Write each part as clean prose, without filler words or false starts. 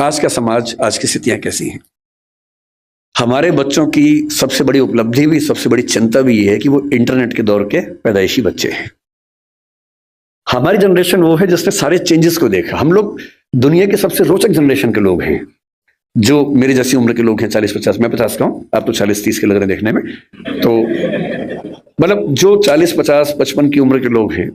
आज का समाज, आज की स्थितियां कैसी हैं। हमारे बच्चों की सबसे बड़ी उपलब्धि भी, सबसे बड़ी चिंता भी ये है कि वो इंटरनेट के दौर के पैदाइशी बच्चे हैं। हमारी जनरेशन वो है जिसने सारे चेंजेस को देखा। हम लोग दुनिया के सबसे रोचक जनरेशन के लोग हैं, जो मेरी जैसी उम्र के लोग हैं, 40-50। मैं 50 का हूं, आप तो 40-30 के लग रहे हैं देखने में। तो मतलब जो 40-50-55 की उम्र के लोग हैं,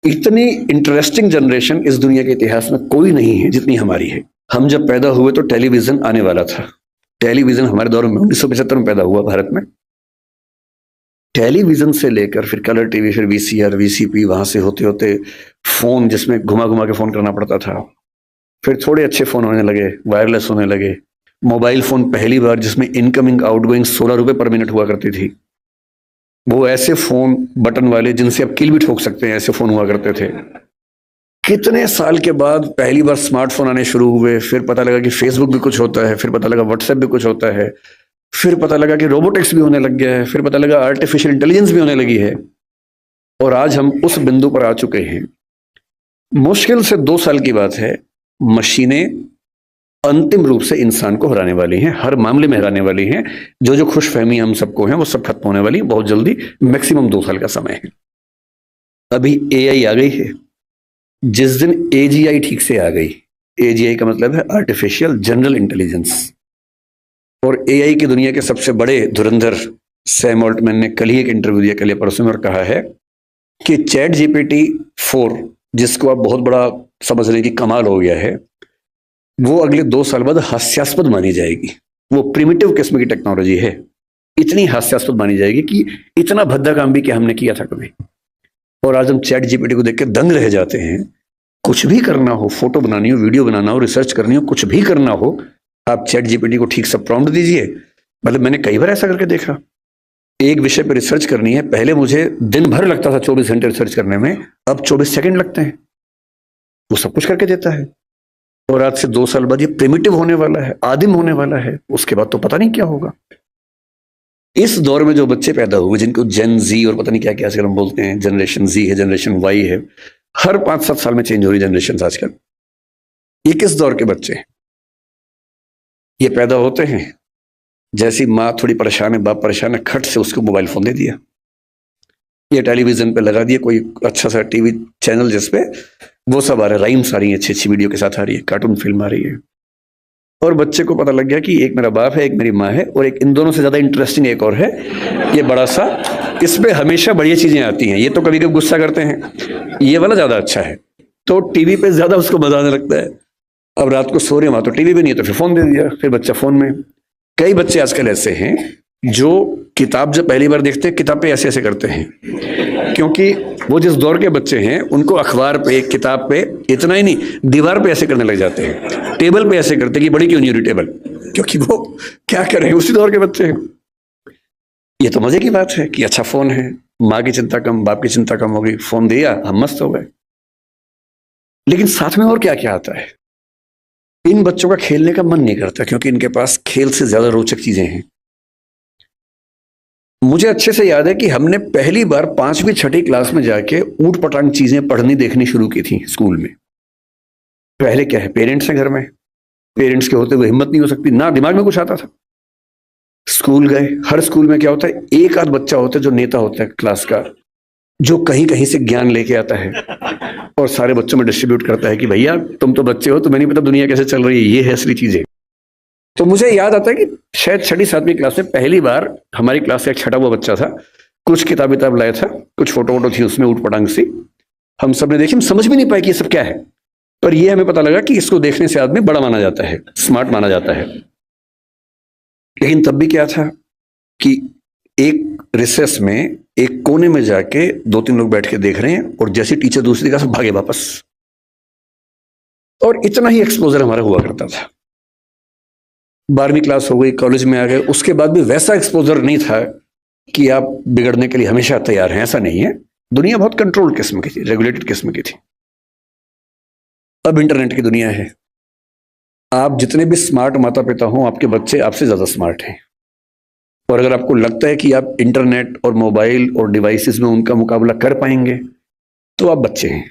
इतनी इंटरेस्टिंग जनरेशन इस दुनिया के इतिहास में कोई नहीं है जितनी हमारी है। हम जब पैदा हुए तो टेलीविजन आने वाला था। टेलीविजन हमारे दौर में 1975 में पैदा हुआ भारत में। टेलीविजन से लेकर फिर कलर टीवी, फिर वीसीआर, वीसीपी, वहां से होते होते फोन जिसमें घुमा घुमा के फोन करना पड़ता था। फिर थोड़े अच्छे फोन होने लगे, वायरलेस होने लगे। मोबाइल फोन पहली बार जिसमें इनकमिंग आउटगोइंग 16 रुपए पर मिनट हुआ करती थी। वो ऐसे फोन बटन वाले जिनसे आप किल भी ठोक सकते हैं, ऐसे फोन हुआ करते थे। कितने साल के बाद पहली बार स्मार्टफोन आने शुरू हुए। फिर पता लगा कि फेसबुक भी कुछ होता है, फिर पता लगा व्हाट्सएप भी कुछ होता है, फिर पता लगा कि रोबोटिक्स भी होने लग गया है, फिर पता लगा आर्टिफिशियल इंटेलिजेंस भी होने लगी है। और आज हम उस बिंदु पर आ चुके हैं। मुश्किल से 2 साल की बात है, मशीनें अंतिम रूप से इंसान को हराने वाली हैं, हर मामले में हराने वाली हैं। जो जो खुशफहमी हम सबको हैं वो सब खत्म होने वाली है बहुत जल्दी। मैक्सिमम 2 साल का समय है। अभी एआई आ गई है। जिस दिन एजीआई ठीक से आ गई, एजीआई का मतलब है आर्टिफिशियल जनरल इंटेलिजेंस, और एआई की दुनिया के सबसे बड़े धुरंधर सैम ऑल्टमैन ने कल ही एक इंटरव्यू दिया, कल या परसों में, और कहा है कि चैट जीपीटी 4, जिसको आप बहुत बड़ा समझ रहे हैं कि कमाल हो गया है, वो अगले 2 साल बाद हास्यास्पद मानी जाएगी। वो प्रिमिटिव किस्म की टेक्नोलॉजी है, इतनी हास्यास्पद मानी जाएगी कि इतना भद्दा काम भी क्या हमने किया था कभी। और आज हम चैट जीपीटी को देख के दंग रह जाते हैं। कुछ भी करना हो, फोटो बनानी हो, वीडियो बनाना हो, रिसर्च करनी हो, कुछ भी करना हो, आप चैट जीपीटी को ठीक से प्रॉम्प्ट दीजिए। मतलब मैंने कई बार ऐसा करके देखा। एक विषय पर रिसर्च करनी है, पहले मुझे दिन भर लगता था 24 घंटे रिसर्च करने में, अब 24 सेकंड लगते हैं। वो सब कुछ करके देता है। और आज से 2 साल बाद ये प्रिमिटिव होने वाला है, आदिम होने वाला है। उसके बाद तो पता नहीं क्या होगा। इस दौर में जो बच्चे पैदा हुए, जिनको जेन जी और पता नहीं क्या क्या हम बोलते हैं, जनरेशन जी है, जनरेशन वाई है, हर 5-7 साल में चेंज हो रही जनरेशन आजकल। ये किस दौर के बच्चे हैं? ये पैदा होते हैं जैसी माँ थोड़ी परेशान है, बाप परेशान है, खट से उसको मोबाइल फोन दे दिया, ये टेलीविजन पे लगा दिया कोई अच्छा सा टीवी चैनल जिसपे वो सब आ रहा है, राइम्स आ रही है, अच्छी अच्छी वीडियो के साथ आ रही है, कार्टून फिल्म आ रही है। और बच्चे को पता लग गया कि एक मेरा बाप है, एक मेरी माँ है, और एक इन दोनों से ज्यादा इंटरेस्टिंग एक और है, ये बड़ा सा, इसमें हमेशा बढ़िया चीजें आती हैं। ये तो कभी कभी गुस्सा करते हैं, ये वाला ज्यादा अच्छा है, तो टीवी पे ज्यादा उसको मजा आने लगता है। अब रात को सो रहे वहां तो टीवी भी नहीं है, तो फिर फोन दे दिया, फिर बच्चा फोन में। कई बच्चे आजकल ऐसे हैं जो किताब जब पहली बार देखते हैं, किताब पे ऐसे ऐसे करते हैं, क्योंकि वो जिस दौर के बच्चे हैं उनको अखबार पे, किताब पे, इतना ही नहीं, दीवार पे ऐसे करने लग जाते हैं, टेबल पे ऐसे करते हैं कि बड़ी क्यों नहीं हो रही टेबल, क्योंकि वो क्या करें, उसी दौर के बच्चे हैं। ये तो मजे की बात है कि अच्छा फोन है, माँ की चिंता कम, बाप की चिंता कम हो गई, फोन दिया, हम मस्त हो गए। लेकिन साथ में और क्या क्या आता है। इन बच्चों का खेलने का मन नहीं करता, क्योंकि इनके पास खेल से ज्यादा रोचक चीजें हैं। मुझे अच्छे से याद है कि हमने पहली बार 5वीं-6ठी क्लास में जाके ऊट पटांग चीजें पढ़नी देखनी शुरू की थी स्कूल में। पहले क्या है, पेरेंट्स हैं घर में, पेरेंट्स के होते हुए हिम्मत नहीं हो सकती, ना दिमाग में कुछ आता था। स्कूल गए, हर स्कूल में क्या होता है, एक आध बच्चा होता है जो नेता होता है क्लास का, जो कहीं कहीं से ज्ञान लेके आता है और सारे बच्चों में डिस्ट्रीब्यूट करता है कि भैया तुम तो बच्चे हो, तुम्हें नहीं पता दुनिया कैसे चल रही है, ये है असली चीजें। तो मुझे याद आता है कि शायद 6ठी-7वीं क्लास में पहली बार हमारी क्लास से एक छठा हुआ बच्चा था, कुछ किताब लाया था, कुछ फोटो वोटो थी उसमें ऊट पटांग सी, हम सब ने देखी, हम समझ भी नहीं पाए कि ये सब क्या है, पर ये हमें पता लगा कि इसको देखने से आदमी बड़ा माना जाता है, स्मार्ट माना जाता है। लेकिन तब भी क्या था कि एक रिसेस में एक कोने में जाके 2-3 लोग बैठ के देख रहे हैं, और जैसे टीचर दूसरी क्लास में भागे वापस। और इतना ही एक्सपोजर हमारा हुआ करता था। 12वीं क्लास हो गई, कॉलेज में आ गए, उसके बाद भी वैसा एक्सपोजर नहीं था कि आप बिगड़ने के लिए हमेशा तैयार हैं, ऐसा नहीं है। दुनिया बहुत कंट्रोल्ड किस्म की थी, रेगुलेटेड किस्म की थी। अब इंटरनेट की दुनिया है। आप जितने भी स्मार्ट माता पिता हों, आपके बच्चे आपसे ज्यादा स्मार्ट हैं। और अगर आपको लगता है कि आप इंटरनेट और मोबाइल और डिवाइसेस में उनका मुकाबला कर पाएंगे, तो आप बच्चे हैं,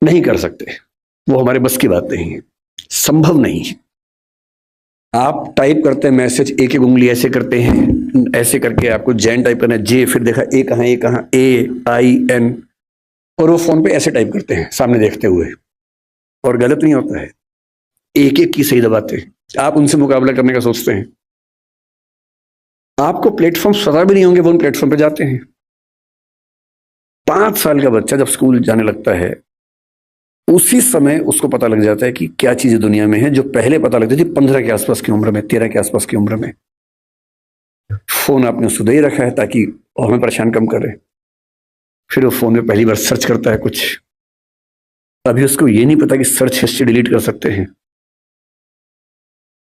नहीं कर सकते, वो हमारे बस की बात नहीं है। संभव नहीं है। आप टाइप करते हैं मैसेज, एक एक उंगली ऐसे करते हैं, ऐसे करके आपको जैन टाइप करना है, जे, फिर देखा ए कहाँ, AIN, और वो फोन पे ऐसे टाइप करते हैं सामने देखते हुए, और गलत नहीं होता है, एक एक की सही दबाते हैं। आप उनसे मुकाबला करने का सोचते हैं, आपको प्लेटफॉर्म पता भी नहीं होंगे, वो उन प्लेटफॉर्म पे जाते हैं। 5 साल का बच्चा जब स्कूल जाने लगता है, उसी समय उसको पता लग जाता है कि क्या चीजें दुनिया में है, जो पहले पता लगती थी 15 के आसपास की उम्र में, 13 के आसपास की उम्र में। फोन आपने उसको दे ही रखा है ताकि हमें परेशान कम करे। फिर वो फोन में पहली बार सर्च करता है कुछ, अभी उसको ये नहीं पता कि सर्च हिस्ट्री डिलीट कर सकते हैं,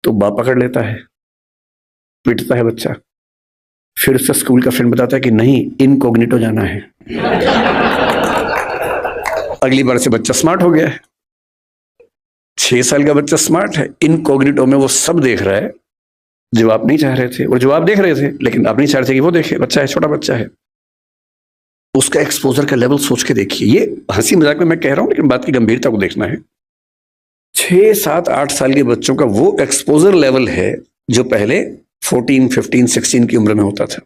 तो बाप पकड़ लेता है, पीटता है बच्चा। फिर उसका स्कूल का फ्रेंड बताता है कि नहीं, इनकॉग्निटो जाना है। अगली बार से बच्चा स्मार्ट हो गया है। 6 साल का बच्चा स्मार्ट है, इनकॉग्निटो में वो सब देख रहा है जो आप नहीं चाह रहे थे, और जो आप देख रहे थे लेकिन आप नहीं चाह रहे थे कि वो देखे। बच्चा है, छोटा बच्चा है, उसका एक्सपोजर का लेवल सोच के देखिए। ये हंसी मजाक में मैं कह रहा हूं, लेकिन बात की गंभीरता को देखना है। 6, 7, 8 साल के बच्चों का वो एक्सपोजर लेवल है जो पहले 14, 15, 16 की उम्र में होता था।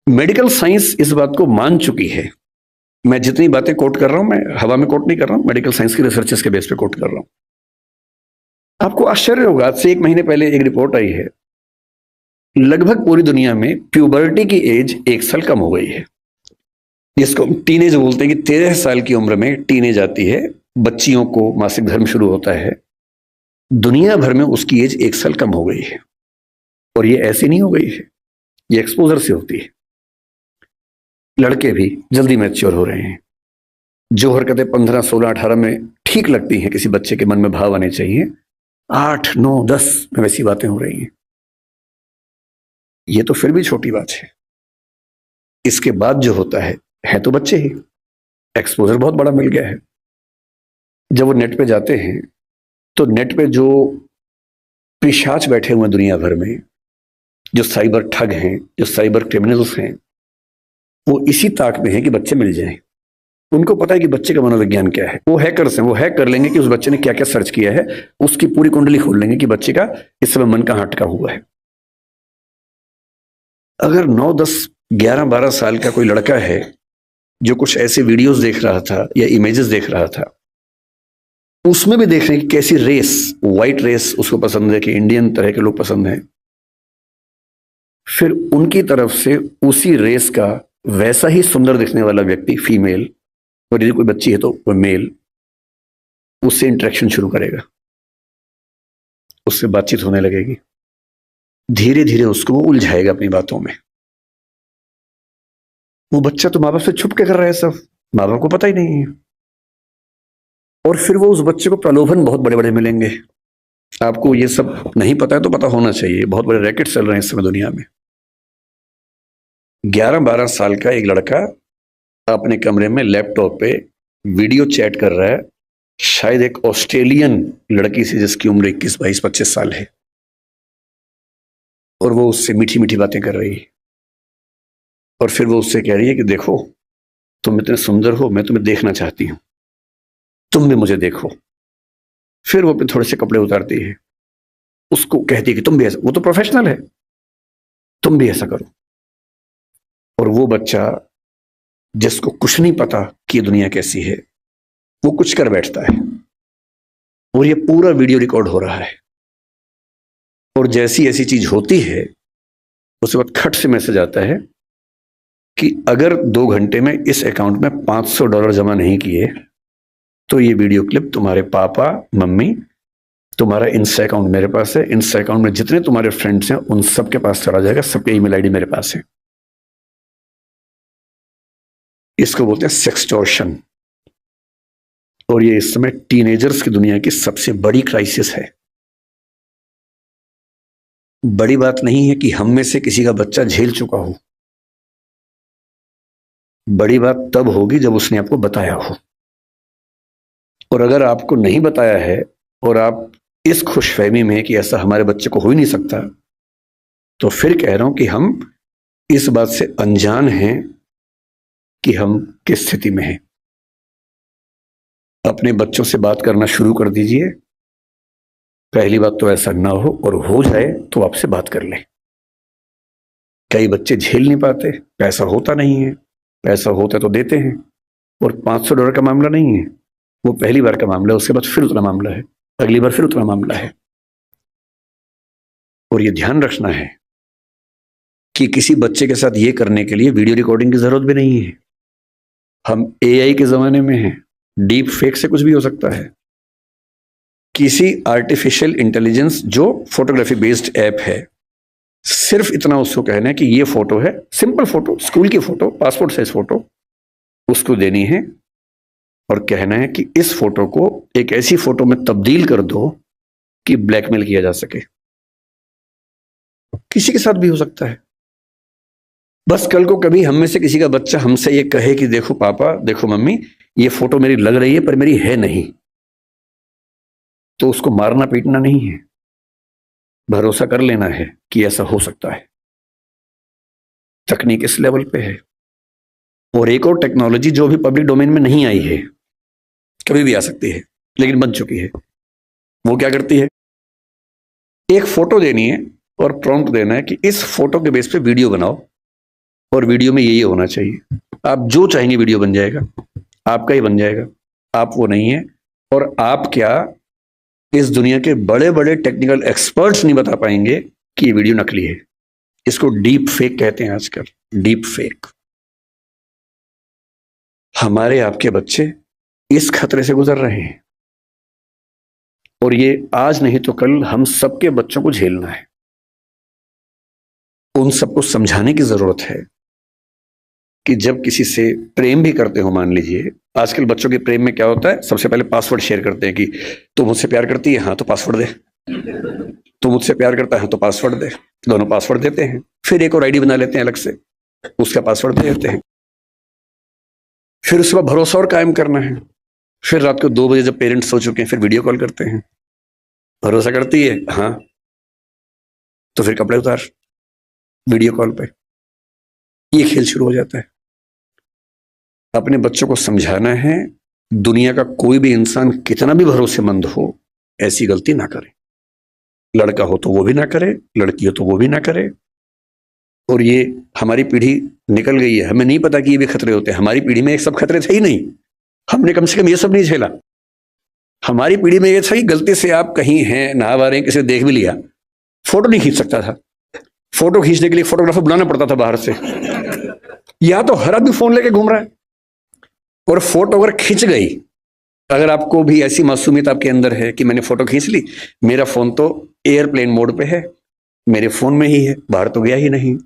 मेडिकल साइंस इस बात को मान चुकी है। मैं जितनी बातें कोट कर रहा हूं, मैं हवा में कोट नहीं कर रहा हूं, मेडिकल साइंस की रिसर्चेस के बेस पे कोट कर रहा हूं। आपको आश्चर्य होगा, आज से 1 महीने पहले एक रिपोर्ट आई है, लगभग पूरी दुनिया में प्यूबर्टी की एज 1 साल कम हो गई है, जिसको टीनेज बोलते हैं कि 13 साल की उम्र में टीनेज आती है, बच्चियों को मासिक धर्म शुरू होता है। दुनिया भर में उसकी एज 1 साल कम हो गई है, और ये ऐसी नहीं हो गई है, ये एक्सपोजर से होती है। लड़के भी जल्दी मैच्योर हो रहे हैं। जो हरकतें 15, 16, 18 में ठीक लगती हैं, किसी बच्चे के मन में भाव आने चाहिए, 8, 9, 10 में वैसी बातें हो रही हैं। ये तो फिर भी छोटी बात है। इसके बाद जो होता है तो बच्चे ही, एक्सपोजर बहुत बड़ा मिल गया है। जब वो नेट पे जाते हैं, तो नेट पे जो पिशाच बैठे हुए हैं दुनिया भर में, जो साइबर ठग हैं, जो साइबर क्रिमिनल्स हैं, वो इसी ताक में है कि बच्चे मिल जाएं। उनको पता है कि बच्चे का मनोविज्ञान क्या है। वो हैकर्स हैं, वो हैक कर लेंगे कि उस बच्चे ने क्या क्या सर्च किया है, उसकी पूरी कुंडली खोल लेंगे कि बच्चे का इस समय मन कहाँ अटका हुआ है। अगर 9, 10, 11, 12 साल का कोई लड़का है जो कुछ ऐसे वीडियोस देख रहा था या इमेजेस देख रहा था, उसमें भी देख रहे हैं कि कैसी रेस, व्हाइट रेस उसको पसंद है, कि इंडियन तरह के लोग पसंद हैं, फिर उनकी तरफ से उसी रेस का वैसा ही सुंदर दिखने वाला व्यक्ति, फीमेल, और यदि कोई बच्ची है तो वो मेल, उससे इंटरेक्शन शुरू करेगा, उससे बातचीत होने लगेगी। धीरे धीरे उसको वो उलझाएगा अपनी बातों में। वो बच्चा तो माँ बाप से छुप के कर रहा है सब, माँ बाप को पता ही नहीं है। और फिर वो उस बच्चे को प्रलोभन बहुत बड़े बड़े मिलेंगे। आपको ये सब नहीं पता है तो पता होना चाहिए, बहुत बड़े रैकेट चल रहे हैं इस समय दुनिया में। 11-12 साल का एक लड़का अपने कमरे में लैपटॉप पे वीडियो चैट कर रहा है, शायद एक ऑस्ट्रेलियन लड़की से जिसकी उम्र 21, 22, 25 साल है, और वो उससे मीठी मीठी बातें कर रही है। और फिर वो उससे कह रही है कि देखो, तुम इतने सुंदर हो, मैं तुम्हें देखना चाहती हूं, तुम भी मुझे देखो। फिर वो अपने थोड़े से कपड़े उतारती है, उसको कहती है कि तुम भी ऐसा, वो तो प्रोफेशनल है, तुम भी ऐसा करो। और वो बच्चा जिसको कुछ नहीं पता कि ये दुनिया कैसी है, वो कुछ कर बैठता है, और ये पूरा वीडियो रिकॉर्ड हो रहा है। और जैसी ऐसी चीज होती है, उसके बाद खट से मैसेज आता है कि अगर 2 घंटे में इस अकाउंट में $500 जमा नहीं किए तो ये वीडियो क्लिप तुम्हारे पापा, मम्मी, तुम्हारा इंस्टा अकाउंट मेरे पास है, इंस्टा अकाउंट में जितने तुम्हारे फ्रेंड्स हैं उन सबके पास चला जाएगा, सबके ईमेल आईडी मेरे पास है। इसको बोलते हैं सेक्सटॉर्शन। और ये इस समय टीनेजर्स की दुनिया की सबसे बड़ी क्राइसिस है। बड़ी बात नहीं है कि हम में से किसी का बच्चा झेल चुका हो, बड़ी बात तब होगी जब उसने आपको बताया हो। और अगर आपको नहीं बताया है और आप इस खुशफहमी में कि ऐसा हमारे बच्चे को हो ही नहीं सकता, तो फिर कह रहा हूं कि हम इस बात से अनजान हैं कि हम किस स्थिति में हैं। अपने बच्चों से बात करना शुरू कर दीजिए, पहली बात तो ऐसा ना हो, और हो जाए तो आपसे बात कर ले। कई बच्चे झेल नहीं पाते, पैसा होता नहीं है, पैसा होता तो देते हैं, और $500 का मामला नहीं है, वो पहली बार का मामला है, उसके बाद फिर उतना मामला है, अगली बार फिर उतना मामला है। और ये ध्यान रखना है कि किसी बच्चे के साथ ये करने के लिए वीडियो रिकॉर्डिंग की जरूरत भी नहीं है। हम एआई के जमाने में हैं, डीप फेक से कुछ भी हो सकता है। किसी आर्टिफिशियल इंटेलिजेंस जो फोटोग्राफी बेस्ड ऐप है, सिर्फ इतना उसको कहना है कि ये फोटो है, सिंपल फोटो, स्कूल की फोटो, पासपोर्ट साइज फोटो, उसको देनी है और कहना है कि इस फोटो को एक ऐसी फोटो में तब्दील कर दो कि ब्लैकमेल किया जा सके। किसी के साथ भी हो सकता है। बस कल को कभी हम में से किसी का बच्चा हमसे ये कहे कि देखो पापा, देखो मम्मी, ये फोटो मेरी लग रही है पर मेरी है नहीं, तो उसको मारना पीटना नहीं है, भरोसा कर लेना है कि ऐसा हो सकता है। तकनीक इस लेवल पे है। और एक और टेक्नोलॉजी जो भी पब्लिक डोमेन में नहीं आई है, कभी भी आ सकती है लेकिन बन चुकी है, वो क्या करती है, एक फोटो देनी है और प्रॉम्प्ट देना है कि इस फोटो के बेस पे वीडियो बनाओ, और वीडियो में ये होना चाहिए। आप जो चाहेंगे वीडियो बन जाएगा, आपका ही बन जाएगा। आप वो नहीं है, और आप क्या, इस दुनिया के बड़े बड़े टेक्निकल एक्सपर्ट्स नहीं बता पाएंगे कि ये वीडियो नकली है। इसको डीप फेक कहते हैं आजकल, डीप फेक। हमारे आपके बच्चे इस खतरे से गुजर रहे हैं, और ये आज नहीं तो कल हम सबके बच्चों को झेलना है। उन सबको समझाने की जरूरत है कि जब किसी से प्रेम भी करते हो, मान लीजिए आजकल बच्चों के प्रेम में क्या होता है, सबसे पहले पासवर्ड शेयर करते हैं कि तू मुझसे प्यार करती है, हाँ तो पासवर्ड दे, तू मुझसे प्यार करता है तो पासवर्ड दे। दोनों पासवर्ड देते हैं, फिर एक और आईडी बना लेते हैं अलग से, उसका पासवर्ड दे देते हैं। फिर उसके बाद भरोसा और कायम करना है। फिर रात को 2 बजे जब पेरेंट्स सो चुके हैं, फिर वीडियो कॉल करते हैं, भरोसा करती है, हाँ तो फिर कपड़े उतार, वीडियो कॉल पे। ये खेल शुरू हो जाता है। अपने बच्चों को समझाना है, दुनिया का कोई भी इंसान कितना भी भरोसेमंद हो, ऐसी गलती ना करे। लड़का हो तो वो भी ना करे, लड़की हो तो वो भी ना करे। और ये हमारी पीढ़ी निकल गई है, हमें नहीं पता कि ये भी खतरे होते हैं। हमारी पीढ़ी में ये सब खतरे थे ही नहीं, हमने कम से कम ये सब नहीं झेला। हमारी पीढ़ी में ये था कि गलती से आप कहीं हैं, नहा रहे हैं, किसी ने देख भी लिया, फोटो नहीं खींच सकता था। फोटो खींचने के लिए फोटोग्राफर बुलाना पड़ता था बाहर से। या तो हर आदमी फोन लेके घूम रहा है, और फोटो अगर खिंच गई, अगर आपको भी ऐसी मासूमियत आपके अंदर है कि मैंने फोटो खींच ली, मेरा फोन तो एयरप्लेन मोड पे है, मेरे फोन में ही है, बाहर तो गया ही नहीं,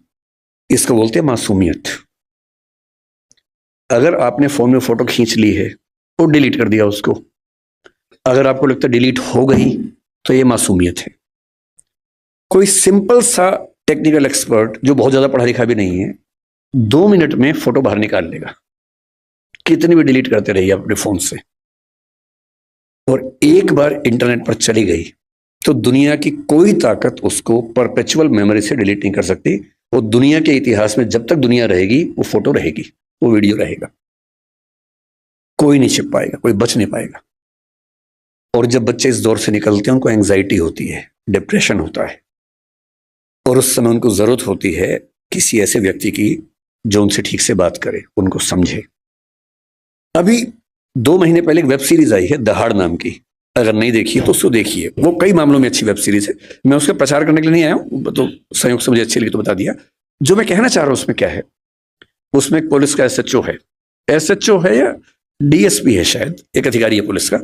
इसको बोलते हैं मासूमियत। अगर आपने फोन में फोटो खींच ली है और डिलीट कर दिया उसको, अगर आपको लगता है डिलीट हो गई, तो ये मासूमियत है। कोई सिंपल सा टेक्निकल एक्सपर्ट जो बहुत ज्यादा पढ़ा लिखा भी नहीं है, 2 मिनट में फोटो बाहर निकाल लेगा, कितनी भी डिलीट करते रहिए अपने फोन से। और एक बार इंटरनेट पर चली गई तो दुनिया की कोई ताकत उसको परपेचुअल मेमोरी से डिलीट नहीं कर सकती। वो दुनिया के इतिहास में जब तक दुनिया रहेगी, वो फोटो रहेगी, वो वीडियो रहेगा, कोई नहीं छिप पाएगा, कोई बच नहीं पाएगा। और जब बच्चे इस दौर से निकलते हैं, उनको एंग्जाइटी होती है, डिप्रेशन होता है, और उस समय उनको जरूरत होती है किसी ऐसे व्यक्ति की जो उनसे ठीक से बात करे, उनको समझे। अभी 2 महीने पहले एक वेब सीरीज आई है दहाड़ नाम की, अगर नहीं देखी तो उसको देखिए। वो कई मामलों में अच्छी वेब सीरीज है। मैं उसका प्रचार करने के लिए नहीं आया हूं, तो संयोग से मुझे अच्छी लगी तो बता दिया। जो मैं कहना चाह रहा हूं उसमें क्या है, उसमें एक पुलिस का एसएचओ है, एसएचओ है या डीएसपी है शायद, एक अधिकारी है पुलिस का।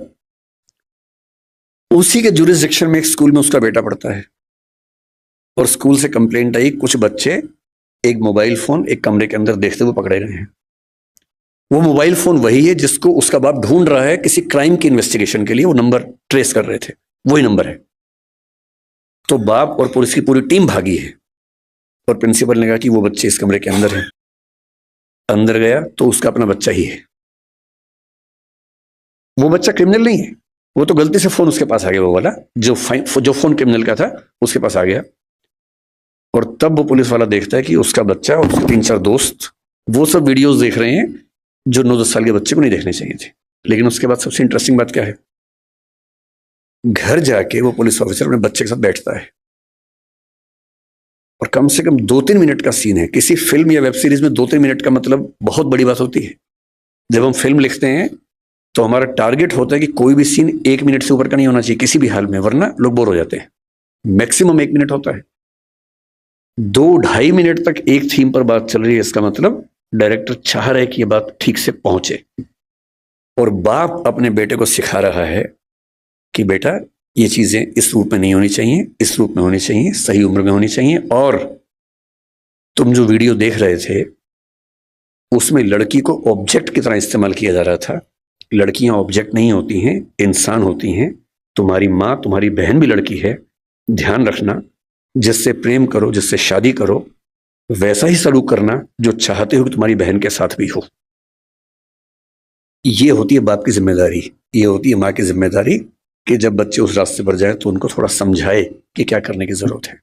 उसी के जुरिसडिक्शन में एक स्कूल में उसका बेटा पढ़ता है, और स्कूल से कंप्लेंट आई, कुछ बच्चे एक मोबाइल फोन एक कमरे के अंदर देखते हुए पकड़े गए हैं। वो मोबाइल फोन वही है जिसको उसका बाप ढूंढ रहा है किसी क्राइम की इन्वेस्टिगेशन के लिए, वो नंबर ट्रेस कर रहे थे, वही नंबर है। तो बाप और पुलिस की पूरी टीम भागी है, और प्रिंसिपल ने कहा कि वो बच्चे इस कमरे के अंदर है। अंदर गया तो उसका अपना बच्चा ही है। वो बच्चा क्रिमिनल नहीं है, वो तो गलती से फोन उसके पास आ गया, वो वाला जो फोन क्रिमिनल का था उसके पास आ गया। और तब वो पुलिस वाला देखता है कि उसका बच्चा और उसके 3-4 दोस्त वो सब वीडियोस देख रहे हैं जो 9-10 साल के बच्चे को नहीं देखने चाहिए थे। लेकिन उसके बाद सबसे इंटरेस्टिंग बात क्या है, घर जाके वो पुलिस ऑफिसर अपने बच्चे के साथ बैठता है और कम से कम 2-3 मिनट का सीन है। किसी फिल्म या वेब सीरीज में 2-3 मिनट का मतलब बहुत बड़ी बात होती है। जब हम फिल्म लिखते हैं तो हमारा टारगेट होता है कि कोई भी सीन 1 मिनट से ऊपर का नहीं होना चाहिए किसी भी हाल में, वरना लोग बोर हो जाते हैं। मैक्सिमम 1 मिनट होता है। 2-2.5 मिनट तक एक थीम पर बात चल रही है, इसका मतलब डायरेक्टर चाह रहा है कि ये बात ठीक से पहुंचे। और बाप अपने बेटे को सिखा रहा है कि बेटा ये चीजें इस रूप में नहीं होनी चाहिए, इस रूप में होनी चाहिए, सही उम्र में होनी चाहिए। और तुम जो वीडियो देख रहे थे उसमें लड़की को ऑब्जेक्ट की तरह इस्तेमाल किया जा रहा था। लड़कियां ऑब्जेक्ट नहीं होती हैं, इंसान होती हैं। तुम्हारी माँ, तुम्हारी बहन भी लड़की है। ध्यान रखना, जिससे प्रेम करो, जिससे शादी करो, वैसा ही सलूक करना जो चाहते हो कि तुम्हारी बहन के साथ भी हो। ये होती है बाप की जिम्मेदारी, ये होती है माँ की जिम्मेदारी कि जब बच्चे उस रास्ते पर जाए तो उनको थोड़ा समझाए कि क्या करने की जरूरत है।